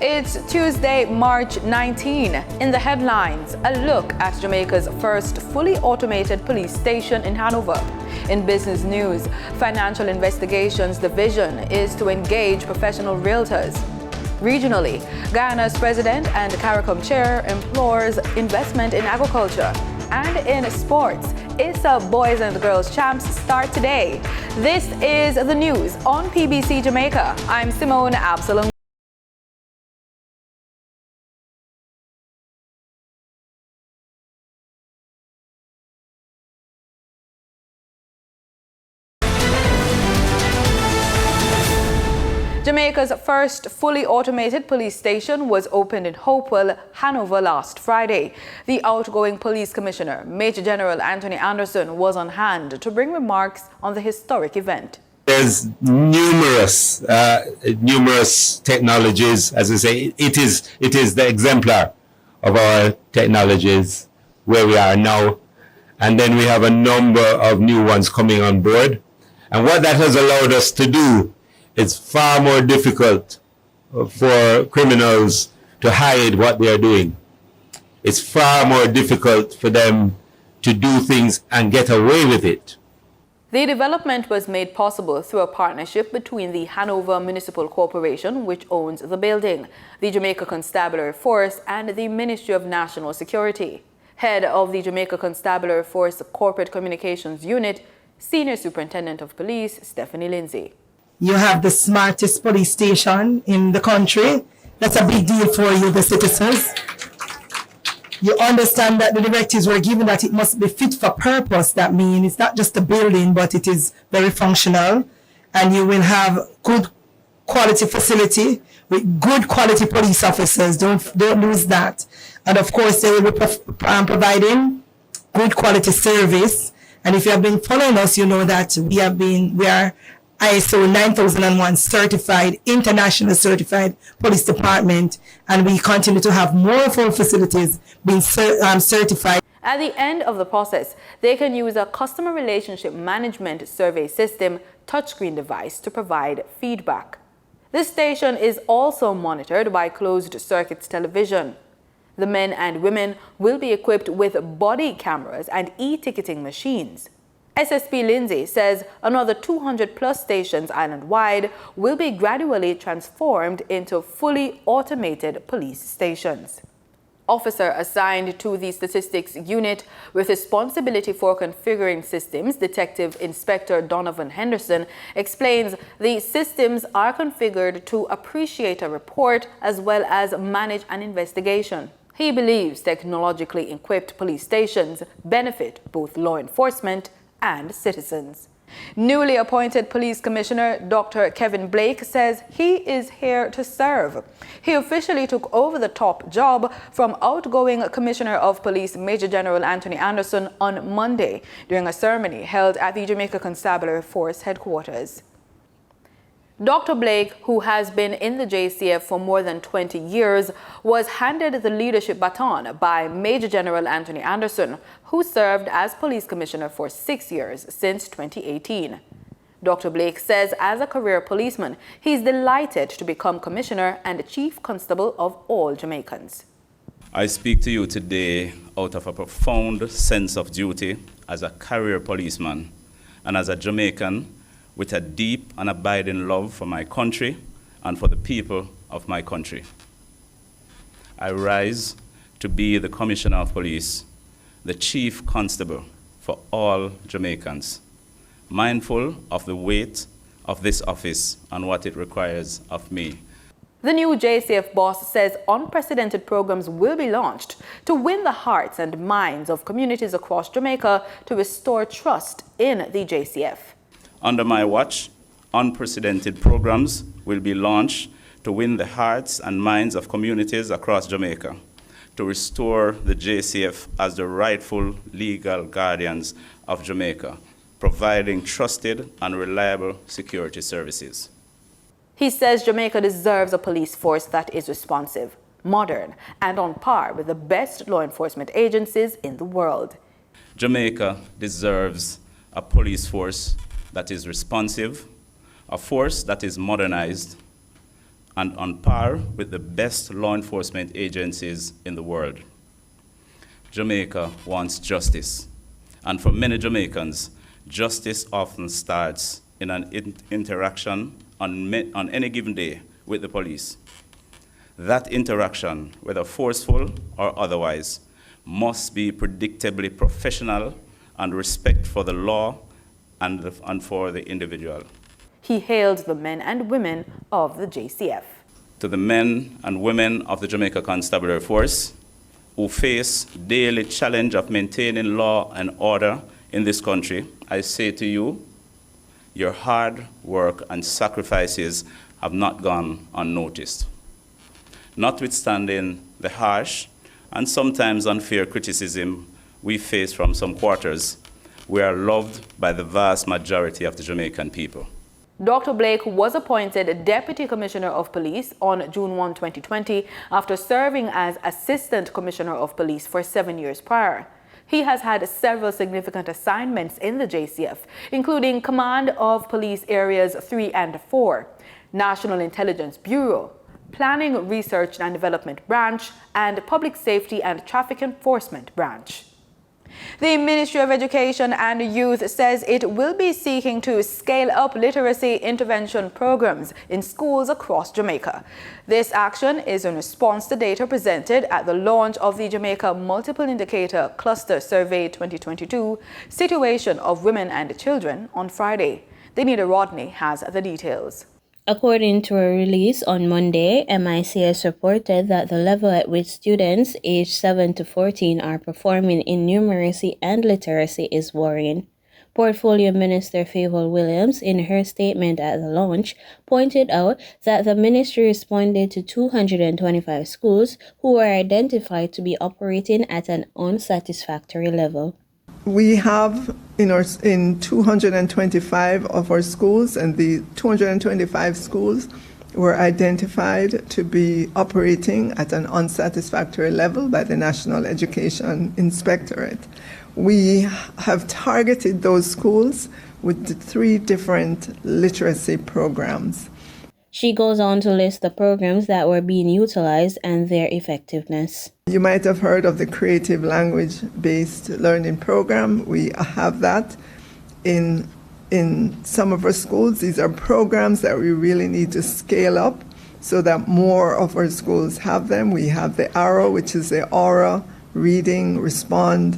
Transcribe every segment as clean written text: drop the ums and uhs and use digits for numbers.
It's Tuesday, March 19. In the headlines, a look at Jamaica's first fully automated police station in Hanover. In business news, Financial Investigations Division is to engage professional realtors. Regionally, Guyana's president and CARICOM chair implores investment in agriculture. And in sports, ISA Boys and Girls Champs start today. This is the news on PBC Jamaica. I'm Simone Absalom. Jamaica's first fully automated police station was opened in Hopewell, Hanover last Friday. The outgoing police commissioner, Major General Anthony Anderson, was on hand to bring remarks on the historic event. There's numerous technologies. As I say, it is the exemplar of our technologies where we are now. And then we have a number of new ones coming on board. And what that has allowed us to do, it's far more difficult for criminals to hide what they are doing. It's far more difficult for them to do things and get away with it. The development was made possible through a partnership between the Hanover Municipal Corporation, which owns the building, the Jamaica Constabulary Force, and the Ministry of National Security. Head of the Jamaica Constabulary Force Corporate Communications Unit, Senior Superintendent of Police, Stephanie Lindsay. You have the smartest police station in the country. That's a big deal for you, the citizens. You understand that the directives were given that it must be fit for purpose. That means it's not just a building, but it is very functional. And you will have good quality facility with good quality police officers. Don't lose that. And of course, they will be providing good quality service. And if you have been following us, you know that we are ISO 9001 certified, international certified police department, and we continue to have more of our facilities being certified. At the end of the process, they can use a customer relationship management survey system touchscreen device to provide feedback. This station is also monitored by closed-circuit television. The men and women will be equipped with body cameras and e-ticketing machines. SSP Lindsay says another 200-plus stations island-wide will be gradually transformed into fully automated police stations. Officer assigned to the Statistics Unit with responsibility for configuring systems, Detective Inspector Donovan Henderson, explains the systems are configured to appreciate a report as well as manage an investigation. He believes technologically equipped police stations benefit both law enforcement and citizens. Newly appointed Police Commissioner Dr. Kevin Blake says he is here to serve. He officially took over the top job from outgoing Commissioner of Police Major General Anthony Anderson on Monday during a ceremony held at the Jamaica Constabulary Force headquarters. Dr. Blake, who has been in the JCF for more than 20 years, was handed the leadership baton by Major General Anthony Anderson, who served as police commissioner for 6 years since 2018. Dr. Blake says as a career policeman, he's delighted to become commissioner and chief constable of all Jamaicans. I speak to you today out of a profound sense of duty as a career policeman and as a Jamaican with a deep and abiding love for my country and for the people of my country. I rise to be the Commissioner of Police, the Chief Constable for all Jamaicans, mindful of the weight of this office and what it requires of me. The new JCF boss says unprecedented programs will be launched to win the hearts and minds of communities across Jamaica to restore trust in the JCF. Under my watch, unprecedented programs will be launched to win the hearts and minds of communities across Jamaica, to restore the JCF as the rightful legal guardians of Jamaica, providing trusted and reliable security services. He says Jamaica deserves a police force that is responsive, modern, and on par with the best law enforcement agencies in the world. Jamaica deserves a police force that is responsive, a force that is modernized, and on par with the best law enforcement agencies in the world. Jamaica wants justice, and for many Jamaicans, justice often starts in an interaction on any given day with the police. That interaction, whether forceful or otherwise, must be predictably professional and respect for the law and for the individual. He hailed the men and women of the JCF. To the men and women of the Jamaica Constabulary Force who face daily challenge of maintaining law and order in this country, I say to you, your hard work and sacrifices have not gone unnoticed. Notwithstanding the harsh and sometimes unfair criticism we face from some quarters, we are loved by the vast majority of the Jamaican people. Dr. Blake was appointed Deputy Commissioner of Police on June 1, 2020, after serving as Assistant Commissioner of Police for 7 years prior. He has had several significant assignments in the JCF, including Command of Police Areas 3 and 4, National Intelligence Bureau, Planning, Research and Development Branch, and Public Safety and Traffic Enforcement Branch. The Ministry of Education and Youth says it will be seeking to scale up literacy intervention programs in schools across Jamaica. This action is in response to data presented at the launch of the Jamaica Multiple Indicator Cluster Survey 2022 Situation of Women and Children on Friday. Danita Rodney has the details. According to a release on Monday, MICS reported that the level at which students aged 7 to 14 are performing in numeracy and literacy is worrying. Portfolio Minister Favour Williams, in her statement at the launch, pointed out that the ministry responded to 225 schools who were identified to be operating at an unsatisfactory level. We have in 225 of our schools, and the 225 schools were identified to be operating at an unsatisfactory level by the National Education Inspectorate. We have targeted those schools with the 3 different literacy programs. She goes on to list the programs that were being utilized and their effectiveness. You might have heard of the Creative Language-Based Learning Program. We have that in some of our schools. These are programs that we really need to scale up so that more of our schools have them. We have the ARROW, which is the Aura, Reading, Respond,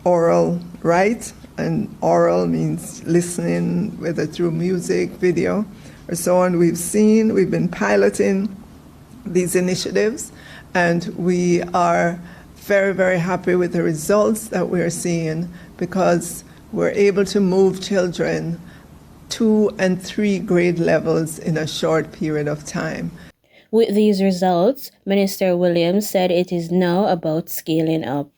Oral, Write, and oral means listening, whether through music, video, or so on. We've been piloting these initiatives, and we are very, very happy with the results that we're seeing, because we're able to move children 2 and 3 grade levels in a short period of time. With these results, Minister Williams said it is now about scaling up.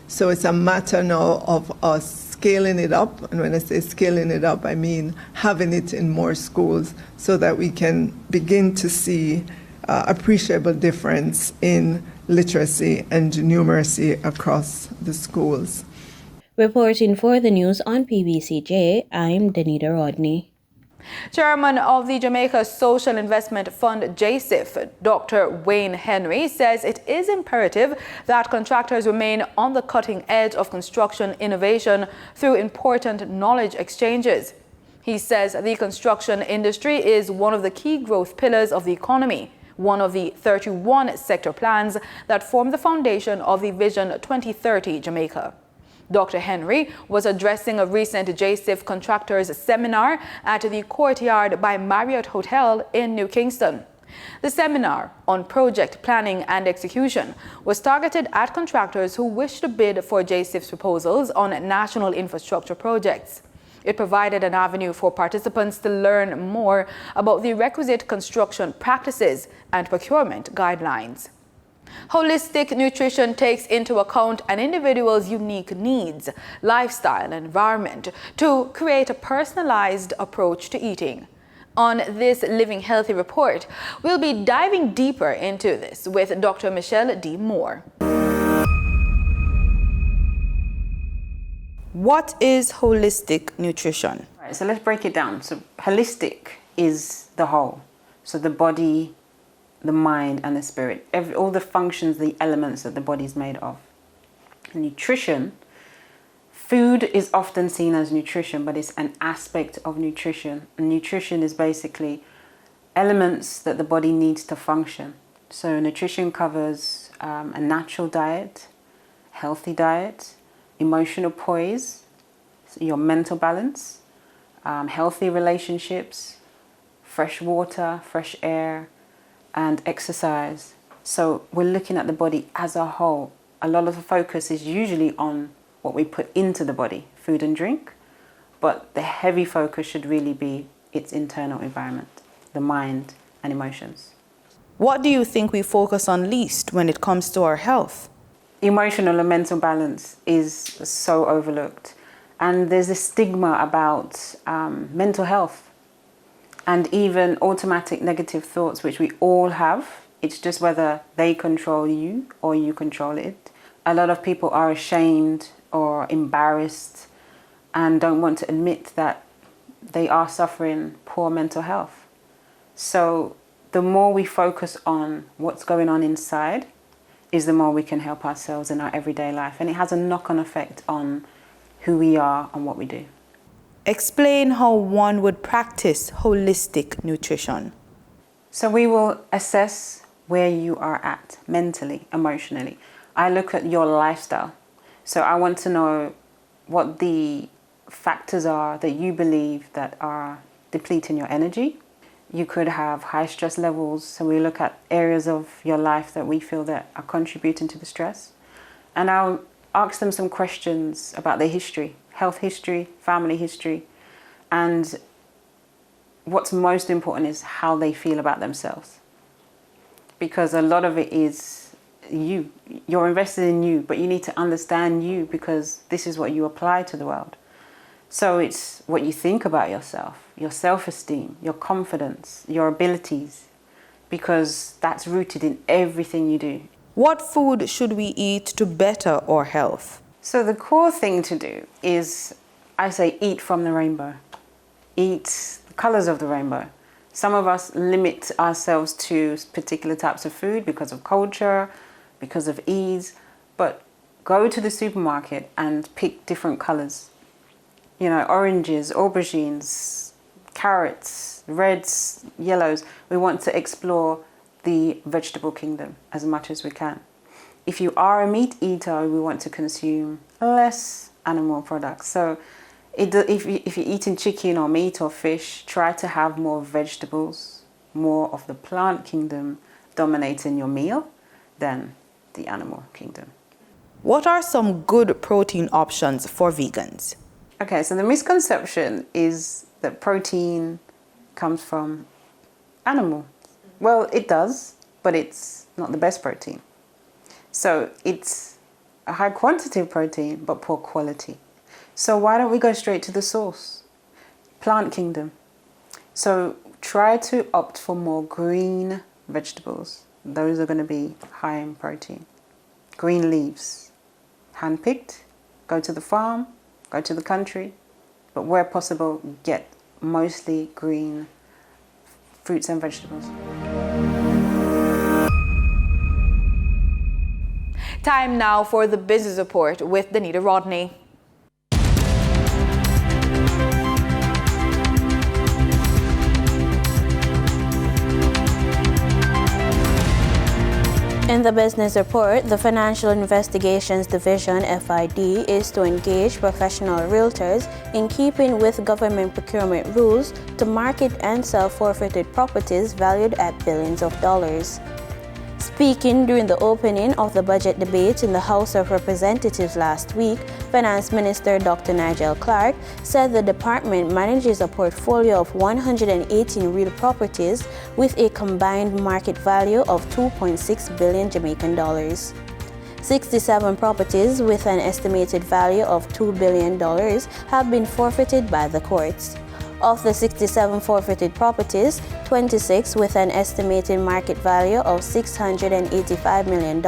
So it's a matter now of us scaling it up. And when I say scaling it up, I mean having it in more schools so that we can begin to see appreciable difference in literacy and numeracy across the schools. Reporting for the news on PBCJ, I'm Danita Rodney. Chairman of the Jamaica Social Investment Fund, JCIF, Dr. Wayne Henry, says it is imperative that contractors remain on the cutting edge of construction innovation through important knowledge exchanges. He says the construction industry is one of the key growth pillars of the economy, one of the 31 sector plans that form the foundation of the Vision 2030 Jamaica. Dr. Henry was addressing a recent JCIF contractors seminar at the Courtyard by Marriott Hotel in New Kingston. The seminar on project planning and execution was targeted at contractors who wish to bid for JCIF's proposals on national infrastructure projects. It provided an avenue for participants to learn more about the requisite construction practices and procurement guidelines. Holistic nutrition takes into account an individual's unique needs, lifestyle, and environment to create a personalized approach to eating. On this Living Healthy report, we'll be diving deeper into this with Dr. Michelle D. Moore. What is holistic nutrition? Right, so let's break it down. So holistic is the whole. So the body, the mind, and the spirit, all the functions, the elements that the body is made of. Nutrition, food is often seen as nutrition, but it's an aspect of nutrition. And nutrition is basically elements that the body needs to function. So nutrition covers a natural diet, healthy diet, emotional poise, your mental balance, healthy relationships, fresh water, fresh air, and exercise. So we're looking at the body as a whole. A lot of the focus is usually on what we put into the body, food and drink, but the heavy focus should really be its internal environment, the mind and emotions. What do you think we focus on least when it comes to our health? Emotional and mental balance is so overlooked. And there's a stigma about mental health and even automatic negative thoughts, which we all have. It's just whether they control you or you control it. A lot of people are ashamed or embarrassed and don't want to admit that they are suffering poor mental health. So the more we focus on what's going on inside is the more we can help ourselves in our everyday life. And it has a knock-on effect on who we are and what we do. Explain how one would practice holistic nutrition. So we will assess where you are at mentally, emotionally. I look at your lifestyle. So I want to know what the factors are that you believe that are depleting your energy. You could have high stress levels. So we look at areas of your life that we feel that are contributing to the stress. And I'll ask them some questions about their history, health history, family history. And what's most important is how they feel about themselves. Because a lot of it is you. You're invested in you, but you need to understand you because this is what you apply to the world. So it's what you think about yourself, your self-esteem, your confidence, your abilities, because that's rooted in everything you do. What food should we eat to better our health? So the core thing to do is, I say, eat from the rainbow. Eat the colors of the rainbow. Some of us limit ourselves to particular types of food because of culture, because of ease, but go to the supermarket and pick different colors. You know, oranges, aubergines, carrots, reds, yellows. We want to explore the vegetable kingdom as much as we can. If you are a meat eater, we want to consume less animal products. So if you're eating chicken or meat or fish, try to have more vegetables, more of the plant kingdom dominating your meal than the animal kingdom. What are some good protein options for vegans? Okay, so the misconception is that protein comes from animal. Well, it does, but it's not the best protein. So it's a high quantity of protein, but poor quality. So why don't we go straight to the source? Plant kingdom. So try to opt for more green vegetables. Those are going to be high in protein. Green leaves, hand-picked, go to the farm, go to the country, but where possible, get mostly green fruits and vegetables. Time now for the business report with Danita Rodney. In the business report, the Financial Investigations Division, FID, is to engage professional realtors in keeping with government procurement rules to market and sell forfeited properties valued at billions of dollars. Speaking during the opening of the budget debate in the House of Representatives last week, Finance Minister Dr. Nigel Clark said the department manages a portfolio of 118 real properties with a combined market value of 2.6 billion Jamaican dollars. 67 properties with an estimated value of $2 billion have been forfeited by the courts. Of the 67 forfeited properties, 26 with an estimated market value of $685 million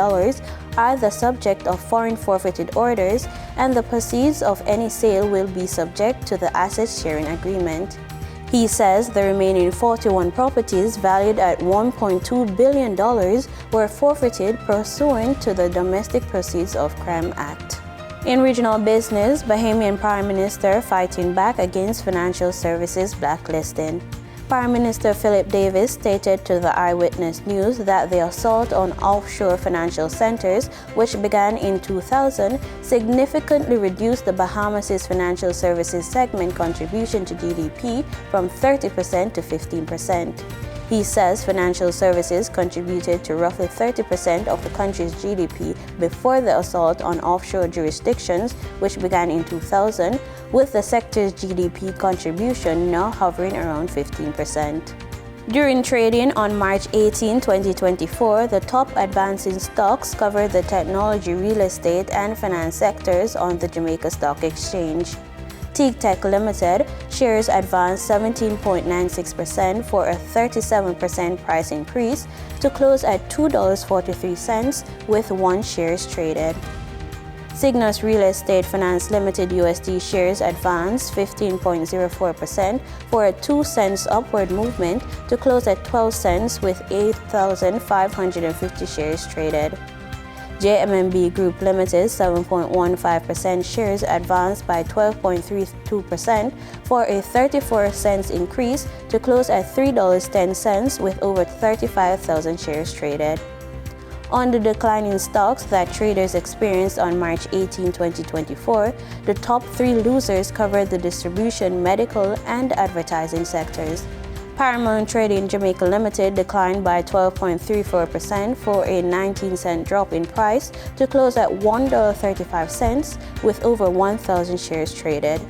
are the subject of foreign forfeited orders, and the proceeds of any sale will be subject to the asset sharing agreement. He says the remaining 41 properties valued at $1.2 billion were forfeited pursuant to the Domestic Proceeds of Crime Act. In regional business, Bahamian Prime Minister fighting back against financial services blacklisting. Prime Minister Philip Davis stated to the Eyewitness News that the assault on offshore financial centers, which began in 2000, significantly reduced the Bahamas' financial services segment contribution to GDP from 30% to 15%. He says financial services contributed to roughly 30% of the country's GDP before the assault on offshore jurisdictions, which began in 2000, with the sector's GDP contribution now hovering around 15%. During trading on March 18, 2024, the top advancing stocks covered the technology, real estate, and finance sectors on the Jamaica Stock Exchange. TIGTech Limited shares advanced 17.96% for a 37% price increase to close at $2.43 with 1 shares traded. Cygnus Real Estate Finance Limited USD shares advanced 15.04% for a 2 cents upward movement to close at 12 cents with 8,550 shares traded. JMMB Group Limited 7.15% shares advanced by 12.32% for a 34 cents increase to close at $3.10 with over 35,000 shares traded. On the declining stocks that traders experienced on March 18, 2024, the top 3 losers covered the distribution, medical, and advertising sectors. Paramount Trading Jamaica Limited declined by 12.34% for a 19-cent drop in price to close at $1.35 with over 1,000 shares traded.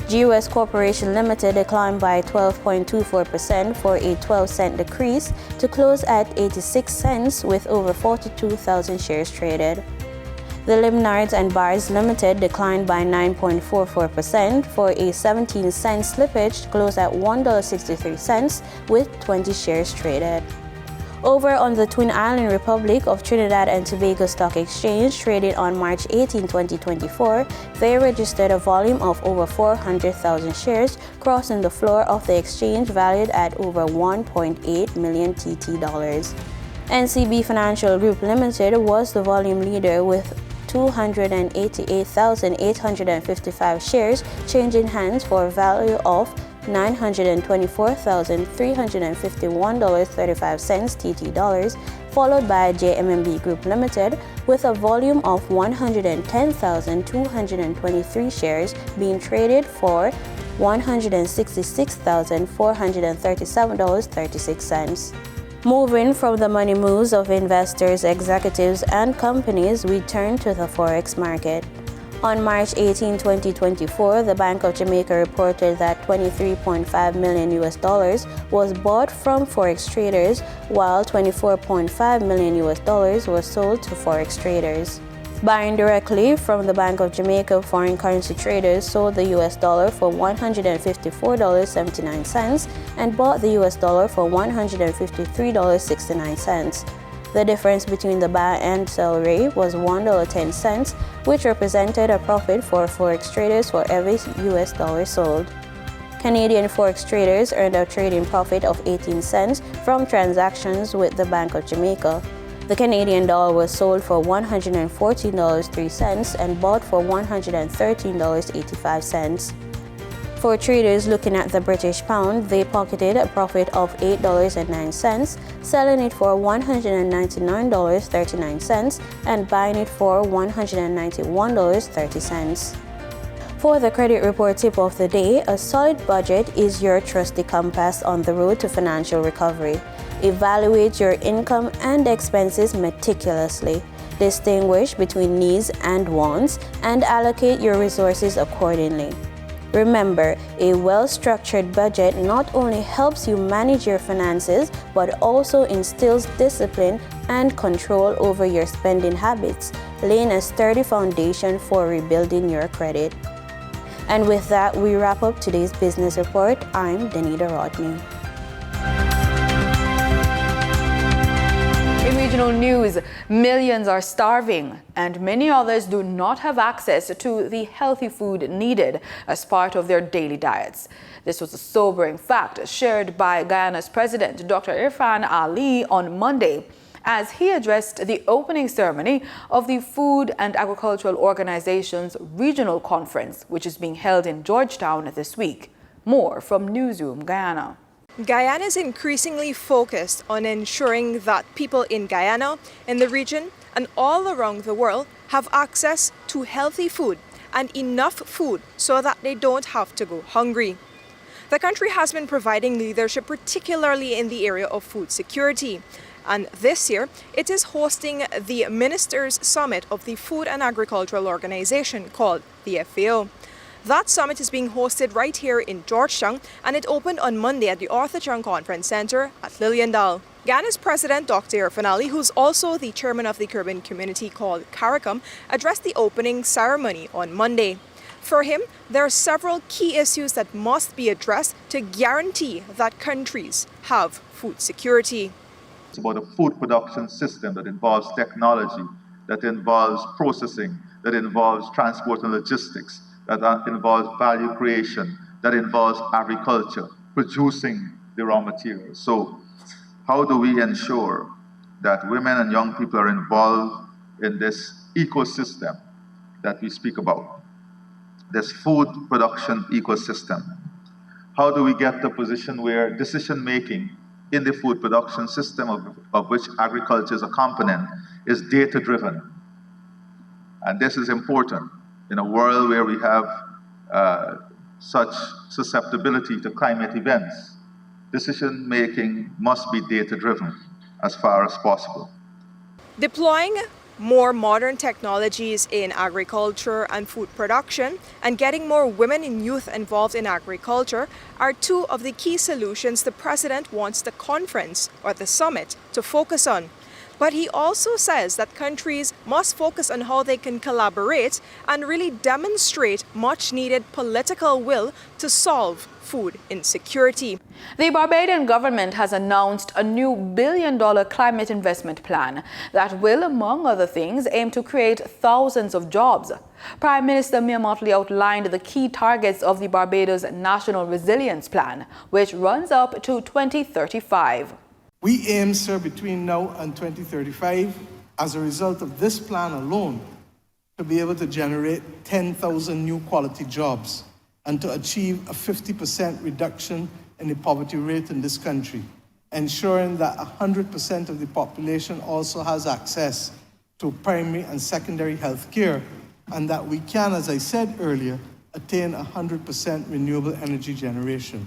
GUS Corporation Limited declined by 12.24% for a 12-cent decrease to close at 86 cents with over 42,000 shares traded. The Limnards and Bars Limited declined by 9.44% for a 17-cent slippage to close at $1.63 with 20 shares traded. Over on the Twin Island Republic of Trinidad and Tobago Stock Exchange, traded on March 18, 2024, they registered a volume of over 400,000 shares, crossing the floor of the exchange valued at over 1.8 million TT dollars. NCB Financial Group Limited was the volume leader with 288,855 shares changing hands for a value of $924,351.35 TT dollars, followed by JMMB Group Limited with a volume of 110,223 shares being traded for $166,437.36. Moving from the money moves of investors, executives, and companies, we turn to the forex market. On March 18, 2024, the Bank of Jamaica reported that $23.5 million was bought from forex traders, while $24.5 million were sold to forex traders. Buying directly from the Bank of Jamaica, foreign currency traders sold the US dollar for $154.79 and bought the US dollar for $153.69. The difference between the buy and sell rate was $1.10, which represented a profit for forex traders for every US dollar sold. Canadian forex traders earned a trading profit of 18 cents from transactions with the Bank of Jamaica. The Canadian dollar was sold for $114.03 and bought for $113.85. For traders looking at the British pound, they pocketed a profit of $8.09, selling it for $199.39 and buying it for $191.30. For the credit report tip of the day, a solid budget is your trusty compass on the road to financial recovery. Evaluate your income and expenses meticulously. Distinguish between needs and wants and allocate your resources accordingly. Remember, a well-structured budget not only helps you manage your finances, but also instills discipline and control over your spending habits, laying a sturdy foundation for rebuilding your credit. And with that, we wrap up today's business report. I'm Danita Rodney. In regional news, millions are starving and many others do not have access to the healthy food needed as part of their daily diets. This was a sobering fact shared by Guyana's President, Dr. Irfan Ali, on Monday, as he addressed the opening ceremony of the Food and Agricultural Organization's Regional Conference, which is being held in Georgetown this week. More from Newsroom Guyana. Guyana is increasingly focused on ensuring that people in Guyana, in the region, and all around the world have access to healthy food and enough food so that they don't have to go hungry. The country has been providing leadership, particularly in the area of food security. And this year, it is hosting the Ministers' Summit of the Food and Agricultural Organization, called the FAO. That summit is being hosted right here in Georgetown, and it opened on Monday at the Arthur Chung Conference Center at Liliendal. Guyana's President, Dr. Irfan Ali, who's also the chairman of the Caribbean community called CARICOM, addressed the opening ceremony on Monday. For him, there are several key issues that must be addressed to guarantee that countries have food security. It's about a food production system that involves technology, that involves processing, that involves transport and logistics, that involves value creation, that involves agriculture, producing the raw materials. So how do we ensure that women and young people are involved in this ecosystem that we speak about, this food production ecosystem? How do we get to a position where decision-making in the food production system, of which agriculture is a component, is data-driven? And this is important in a world where we have such susceptibility to climate events. Decision-making must be data-driven as far as possible. Deploying more modern technologies in agriculture and food production and getting more women and youth involved in agriculture are two of the key solutions the President wants the conference or the summit to focus on. But he also says that countries must focus on how they can collaborate and really demonstrate much needed political will to solve food insecurity. The Barbadian government has announced a new billion-dollar climate investment plan that will, among other things, aim to create thousands of jobs. Prime Minister Mia Mottley outlined the key targets of the Barbados National Resilience Plan, which runs up to 2035. We aim, sir, between now and 2035, as a result of this plan alone, to be able to generate 10,000 new quality jobs and to achieve a 50% reduction in the poverty rate in this country, ensuring that 100% of the population also has access to primary and secondary health care, and that we can, as I said earlier, attain 100% renewable energy generation.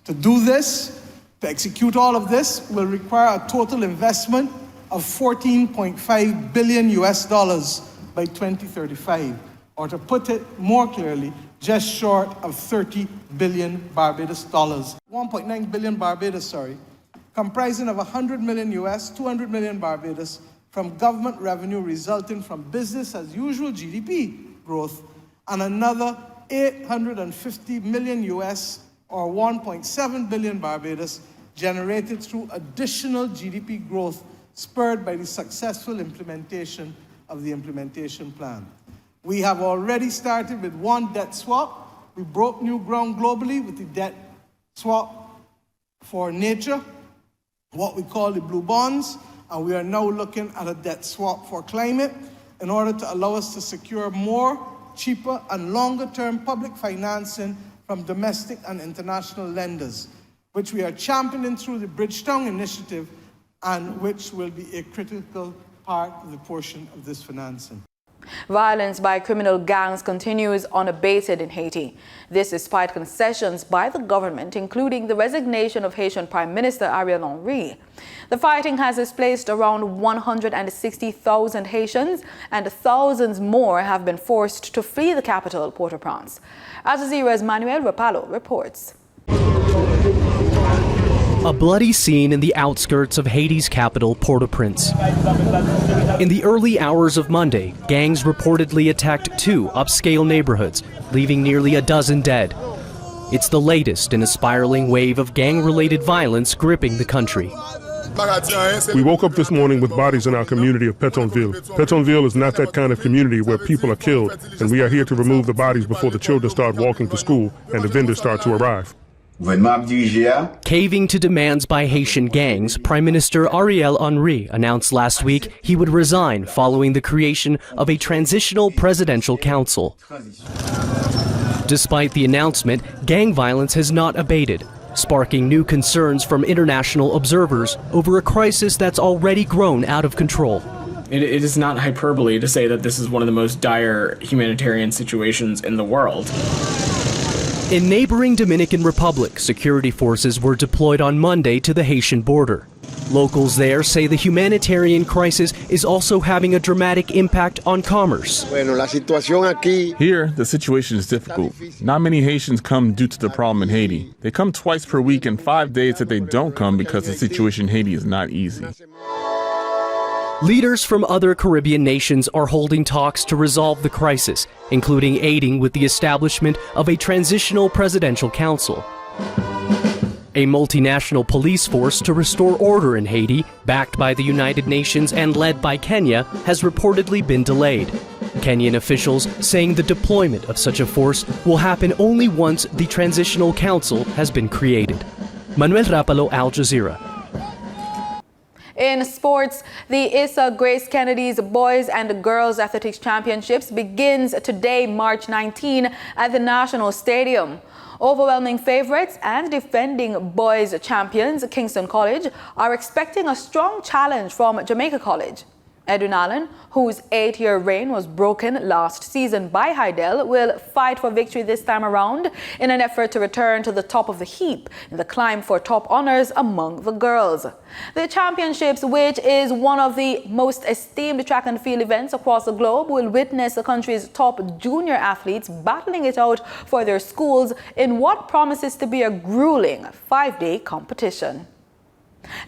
To do this, to execute all of this will require a total investment of $14.5 billion by 2035, or to put it more clearly, just short of 30 billion Barbados dollars. 1.9 billion Barbados, comprising of 100 million US, 200 million Barbados from government revenue resulting from business as usual GDP growth, and another 850 million US or 1.7 billion Barbados generated through additional GDP growth spurred by the successful implementation of the implementation plan. We have already started with one debt swap. We broke new ground globally with the debt swap for nature, what we call the blue bonds, and we are now looking at a debt swap for climate in order to allow us to secure more, cheaper, and longer-term public financing from domestic and international lenders, which we are championing through the Bridgetown Initiative and which will be a critical part of the portion of this financing. Violence by criminal gangs continues unabated in Haiti. This despite concessions by the government, including the resignation of Haitian Prime Minister Ariel Henry. The fighting has displaced around 160,000 Haitians, and thousands more have been forced to flee the capital, Port-au-Prince. Al Jazeera's Manuel Rapallo reports. A bloody scene in the outskirts of Haiti's capital, Port-au-Prince. In the early hours of Monday, gangs reportedly attacked 2 upscale neighborhoods, leaving nearly a dozen dead. It's the latest in a spiraling wave of gang-related violence gripping the country. We woke up this morning with bodies in our community of Pétionville. Pétionville is not that kind of community where people are killed, and we are here to remove the bodies before the children start walking to school and the vendors start to arrive. Caving to demands by Haitian gangs, Prime Minister Ariel Henry announced last week he would resign following the creation of a transitional presidential council. Despite the announcement, gang violence has not abated, sparking new concerns from international observers over a crisis that's already grown out of control. It is not hyperbole to say that this is one of the most dire humanitarian situations in the world. In neighboring Dominican Republic, security forces were deployed on Monday to the Haitian border. Locals there say the humanitarian crisis is also having a dramatic impact on commerce. Here, the situation is difficult. Not many Haitians come due to the problem in Haiti. They come twice per week and 5 days that they don't come because the situation in Haiti is not easy. Leaders from other Caribbean nations are holding talks to resolve the crisis, including aiding with the establishment of a transitional presidential council. A multinational police force to restore order in Haiti, backed by the United Nations and led by Kenya, has reportedly been delayed. Kenyan officials saying the deployment of such a force will happen only once the transitional council has been created. Manuel Rapalo, Al Jazeera. In sports, the Issa Grace Kennedy's Boys and Girls Athletics Championships begins today, March 19, at the National Stadium. Overwhelming favorites and defending boys champions, Kingston College, are expecting a strong challenge from Jamaica College. Edwin Allen, whose 8-year reign was broken last season by Heidel, will fight for victory this time around in an effort to return to the top of the heap in the climb for top honors among the girls. The championships, which is one of the most esteemed track and field events across the globe, will witness the country's top junior athletes battling it out for their schools in what promises to be a grueling 5-day competition.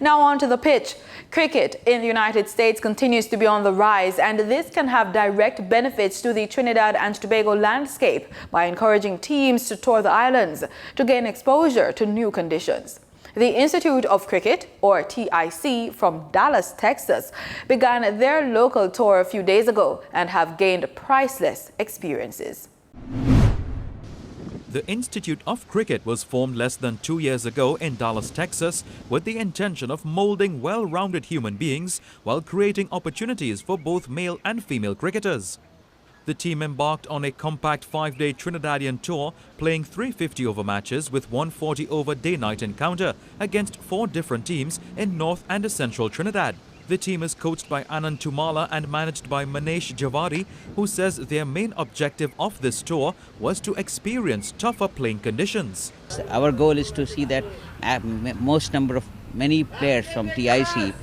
Now on to the pitch. Cricket in the United States continues to be on the rise, and this can have direct benefits to the Trinidad and Tobago landscape by encouraging teams to tour the islands to gain exposure to new conditions. The Institute of Cricket, or TIC, from Dallas, Texas, began their local tour a few days ago and have gained priceless experiences. The Institute of Cricket was formed less than 2 years ago in Dallas, Texas, with the intention of molding well-rounded human beings while creating opportunities for both male and female cricketers. The team embarked on a compact 5-day Trinidadian tour, playing 350-over matches with 140-over day-night encounter against 4 different teams in North and Central Trinidad. The team is coached by Anand Tumala and managed by Manesh Javadi, who says their main objective of this tour was to experience tougher playing conditions. Our goal is to see that many players from TIC,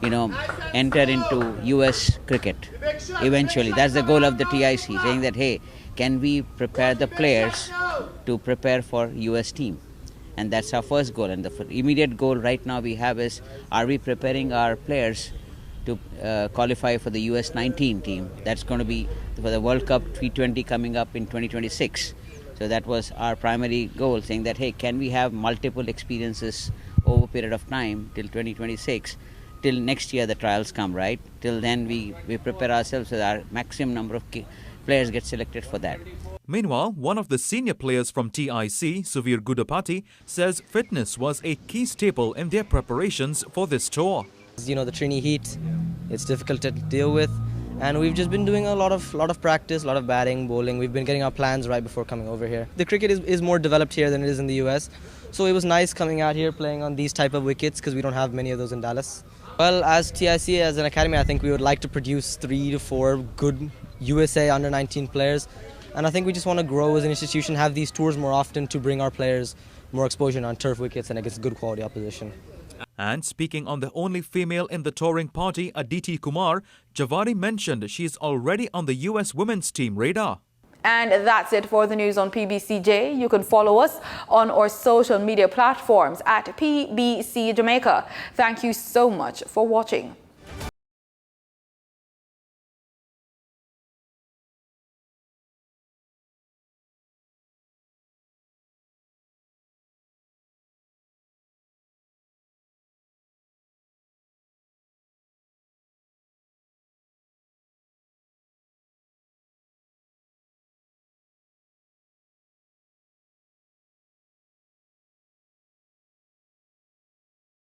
enter into US cricket. Eventually, that's the goal of the TIC, saying that, hey, can we prepare the players to prepare for US team? And that's our first goal. And the immediate goal right now we have is, are we preparing our players to qualify for the US 19 team? That's going to be for the World Cup T20 coming up in 2026. So that was our primary goal, saying that, hey, can we have multiple experiences over a period of time till 2026, till next year the trials come, right? Till then we prepare ourselves so that our maximum number of players get selected for that. Meanwhile, one of the senior players from TIC, Suvir Gudapati, says fitness was a key staple in their preparations for this tour. The Trini heat, it's difficult to deal with, and we've just been doing a lot of practice, a lot of batting, bowling. We've been getting our plans right before coming over here. The cricket is more developed here than it is in the US, so it was nice coming out here playing on these type of wickets because we don't have many of those in Dallas. Well, as TIC, as an academy, I think we would like to produce 3 to 4 good USA under-19 players. And I think we just want to grow as an institution, have these tours more often to bring our players more exposure on turf wickets and against good quality opposition. And speaking on the only female in the touring party, Aditi Kumar, Javadi mentioned she is already on the US women's team radar. And that's it for the news on PBCJ. You can follow us on our social media platforms at PBCJamaica. Thank you so much for watching.